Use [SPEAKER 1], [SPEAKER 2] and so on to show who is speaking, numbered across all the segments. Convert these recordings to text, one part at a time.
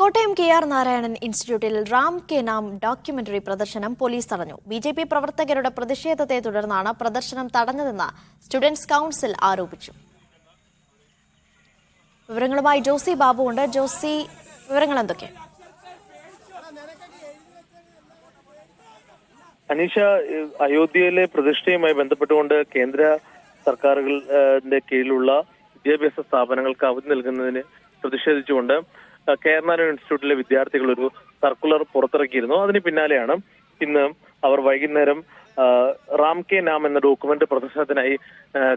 [SPEAKER 1] Kottayam KR Narayanan ഇൻസ്റ്റിറ്റ്യൂട്ടിൽ Ram K നാം documentary പ്രദർശനം പോലീസ് തടഞ്ഞു. BJP പ്രവർത്തകരുടെ പ്രതിഷേധത്തെ തുടർന്നാണ് പ്രദർശനം തടഞ്ഞതെന്ന് സ്റ്റുഡൻസ് കൗൺസിൽ ആരോപിച്ചു. വിവരങ്ങളുമായി ജോസി ബാബു ഉണ്ട്. ജോസി, വിവരങ്ങൾ എന്തൊക്കെ?
[SPEAKER 2] അനീഷ, അയോധ്യയിലെ പ്രതിഷ്ഠയുമായി ബന്ധപ്പെട്ടുകൊണ്ട് കേന്ദ്ര സർക്കാരുകളുടെ കീഴിലുള്ള വിദ്യാഭ്യാസ സ്ഥാപനങ്ങൾക്ക് അവധി നൽകുന്നതിന് പ്രതിഷേധിച്ചുകൊണ്ട് KR ഇൻസ്റ്റിറ്റ്യൂട്ടിലെ വിദ്യാർത്ഥികൾ ഒരു സർക്കുലർ പുറത്തിറക്കിയിരുന്നു. അതിന് പിന്നാലെയാണ് ഇന്ന് അവർ വൈകുന്നേരം റാം കെ നാം എന്ന ഡോക്യുമെന്റ് പ്രദർശനത്തിനായി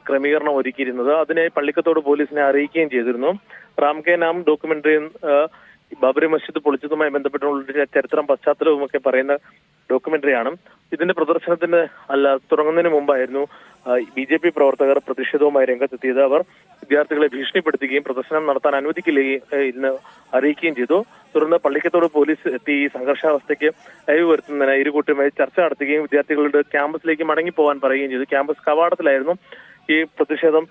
[SPEAKER 2] ക്രമീകരണം ഒരുക്കിയിരുന്നത്. അതിനെ പള്ളിക്കത്തോട് പോലീസിനെ അറിയിക്കുകയും ചെയ്തിരുന്നു. റാം കെ നാം ഡോക്യുമെന്ററി ബാബറി മസ്ജിദ് പൊളിച്ചതുമായി ബന്ധപ്പെട്ടുള്ള ചരിത്രം പശ്ചാത്തലവുമൊക്കെ പറയുന്ന ഡോക്യുമെന്ററിയാണ്. ഇതിന്റെ പ്രദർശനത്തിന് തുടങ്ങുന്നതിന് മുമ്പായിരുന്നു BJP പ്രവർത്തകർ പ്രതിഷേധവുമായി രംഗത്തെത്തിയത്. അവർ വിദ്യാർത്ഥികളെ ഭീഷണിപ്പെടുത്തുകയും പ്രദർശനം നടത്താൻ അനുവദിക്കില്ലെങ്കിൽ ഇന്ന് അറിയിക്കുകയും ചെയ്തു. തുടർന്ന് പള്ളിക്കത്തോട് പോലീസ് എത്തി ഈ സംഘർഷാവസ്ഥയ്ക്ക് അയവ് വരുത്തുന്നതിന് ഇരുകൂട്ടരുമായി ചർച്ച നടത്തുകയും വിദ്യാർത്ഥികളുടെ ക്യാമ്പസിലേക്ക് മടങ്ങിപ്പോകാൻ പറയുകയും ചെയ്തു. ക്യാമ്പസ് കവാടത്തിലായിരുന്നു ഈ പ്രതിഷേധം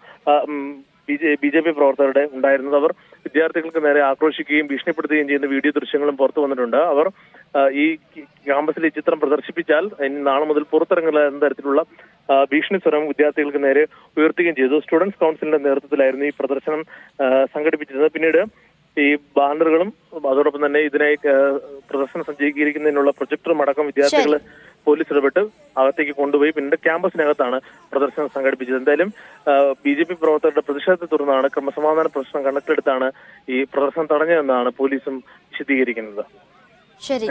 [SPEAKER 2] BJP പ്രവർത്തകരുടെ ഉണ്ടായിരുന്നത്. അവർ വിദ്യാർത്ഥികൾക്ക് നേരെ ആക്രോശിക്കുകയും ഭീഷണിപ്പെടുത്തുകയും ചെയ്യുന്ന വീഡിയോ ദൃശ്യങ്ങളും പുറത്തു വന്നിട്ടുണ്ട്. അവർ ഈ ക്യാമ്പസിൽ ഈ ചിത്രം പ്രദർശിപ്പിച്ചാൽ നാളെ മുതൽ പുറത്തിറങ്ങുന്ന തരത്തിലുള്ള ഭീഷണി സ്വരം വിദ്യാർത്ഥികൾക്ക് നേരെ ഉയർത്തുകയും ചെയ്തു. സ്റ്റുഡൻസ് കൗൺസിലിന്റെ നേതൃത്വത്തിലായിരുന്നു ഈ പ്രദർശനം സംഘടിപ്പിച്ചത്. പിന്നീട് ഈ ബാനറുകളും അതോടൊപ്പം തന്നെ ഇതിനായി പ്രദർശനം സജ്ജീകരിക്കുന്നതിനുള്ള പ്രൊജക്ടറും അടക്കം വിദ്യാർത്ഥികൾ പോലീസ് ഇടപെട്ട് അകത്തേക്ക് കൊണ്ടുപോയി പിന്നീട് ക്യാമ്പസിനകത്താണ് പ്രദർശനം സംഘടിപ്പിച്ചത്. എന്തായാലും BJP പ്രവർത്തകരുടെ പ്രതിഷേധത്തെ തുടർന്നാണ് ക്രമസമാധാന പ്രശ്നം കണക്കിലെടുത്താണ് ഈ പ്രദർശനം തടഞ്ഞതെന്നാണ് പോലീസും വിശദീകരിക്കുന്നത്.
[SPEAKER 1] ശരി.